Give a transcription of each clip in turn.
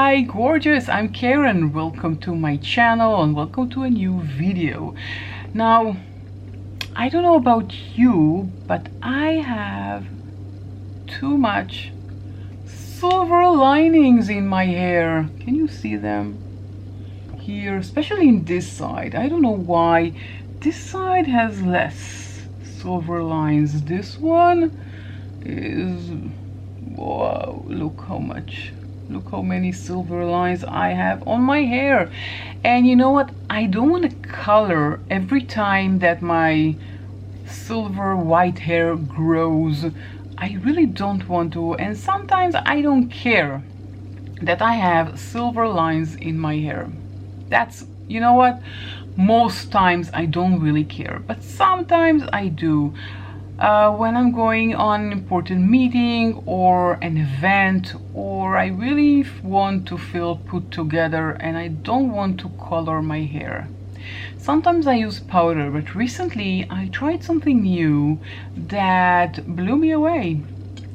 Hi gorgeous, I'm Karen. Welcome to my channel and welcome to a new video. Now, I don't know about you, but I have too much silver linings in my hair. Can you see them? Here, especially in this side. I don't know why. This side has less silver lines. This one is, wow, look how much. Look how many silver lines I have on my hair. And you know what? I don't want to color every time that my silver white hair grows. I really don't want to. And sometimes I don't care that I have silver lines in my hair. That's, you know what? Most times I don't really care. But sometimes I do. When I'm going on an important meeting or an event, or I really want to feel put together and I don't want to color my hair. Sometimes I use powder, but recently I tried something new that blew me away.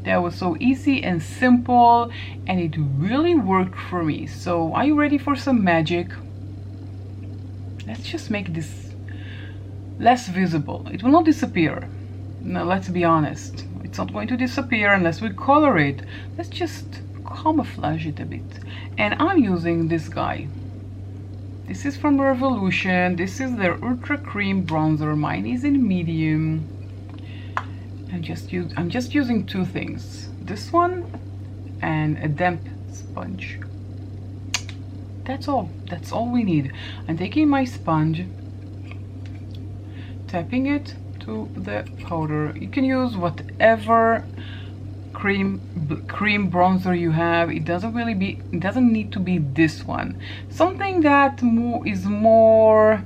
That was so easy and simple and it really worked for me. So are you ready for some magic? Let's just make this less visible. It will not disappear. No, let's be honest. It's not going to disappear unless we color it. Let's just camouflage it a bit. And I'm using this guy. This is from Revolution. This is their Ultra Cream Bronzer. Mine is in medium. I'm just using two things. This one and a damp sponge. That's all. That's all we need. I'm taking my sponge, tapping it to the powder. You can use whatever cream bronzer you have. It doesn't need to be this one. Something that is more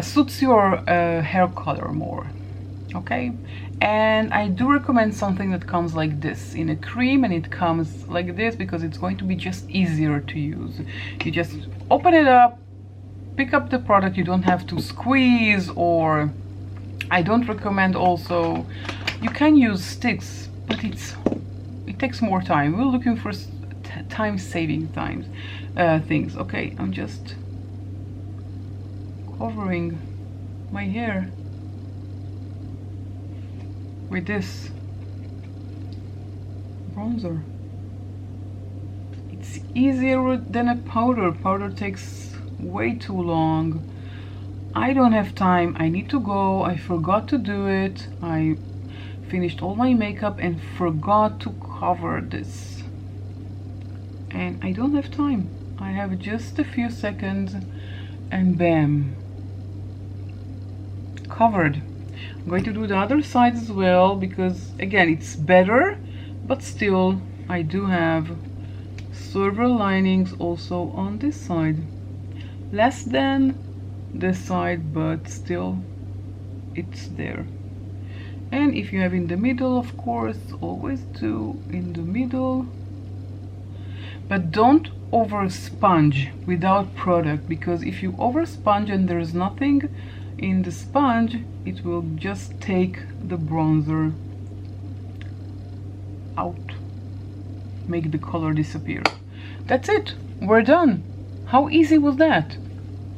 suits your hair color more. Okay, and I do recommend something that comes like this in a cream, and it comes like this because it's going to be just easier to use. You just open it up, pick up the product. You don't have to squeeze, or I don't recommend also, you can use sticks, but it takes more time. We're looking for time-saving things. Okay, I'm just covering my hair with this bronzer. It's easier than a powder. Powder takes way too long. I don't have time. I need to go. I forgot to do it. I finished all my makeup and forgot to cover this. And I don't have time. I have just a few seconds and bam. Covered. I'm going to do the other side as well because again it's better, but still I do have silver linings also on this side. Less than this side, but still it's there. And if you have in the middle, of course, always do in the middle, but don't over sponge without product, because if you over sponge and there's nothing in the sponge, it will just take the bronzer out, make the color disappear. That's it, we're done. How easy was that?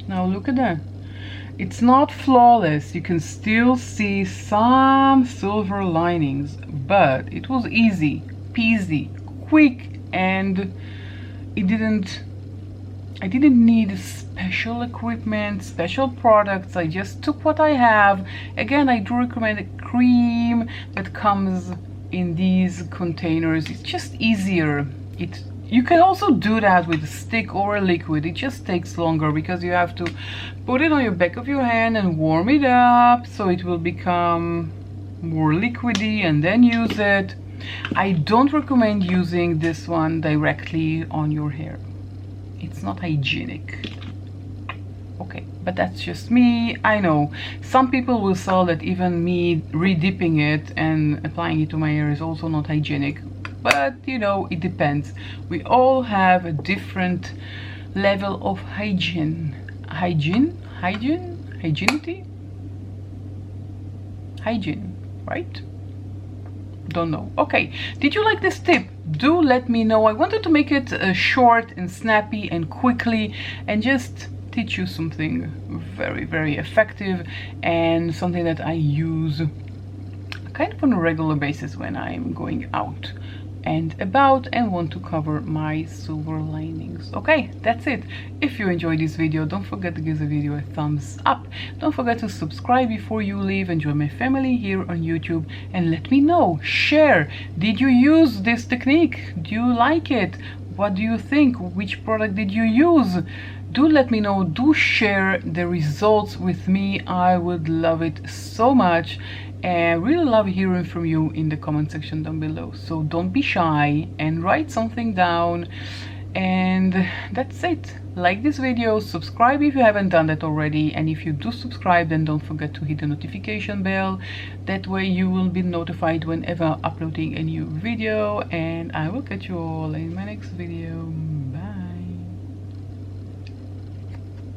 Now look at that. It's not flawless. You can still see some silver linings, but it was easy peasy, quick, and I didn't need special equipment, special products. I just took what I have. Again, I do recommend a cream that comes in these containers. It's just easier. You can also do that with a stick or a liquid. It just takes longer because you have to put it on your back of your hand and warm it up so it will become more liquidy and then use it. I don't recommend using this one directly on your hair. It's not hygienic. Okay, but that's just me. I know some people will sell that even me re-dipping it and applying it to my hair is also not hygienic. But you know, it depends. We all have a different level of hygienity. Hygiene, right? don't know. Okay, did you like this tip? Do let me know. I wanted to make it short and snappy and quickly, and just teach you something very effective, and something that I use kind of on a regular basis when I'm going out and about and want to cover my silver linings. Okay, that's it. If you enjoyed this video, don't forget to give the video a thumbs up. Don't forget to subscribe before you leave and join my family here on YouTube, and let me know, share, did you use this technique? Do you like it? What do you think? Which product did you use? Do let me know. Do share the results with me. I would love it so much, and really love hearing from you in the comment section down below. So don't be shy and write something down. And that's it. Like this video, subscribe if you haven't done that already, and if you do subscribe, then don't forget to hit the notification bell. That way you will be notified whenever uploading a new video, and I will catch you all in my next video. Bye.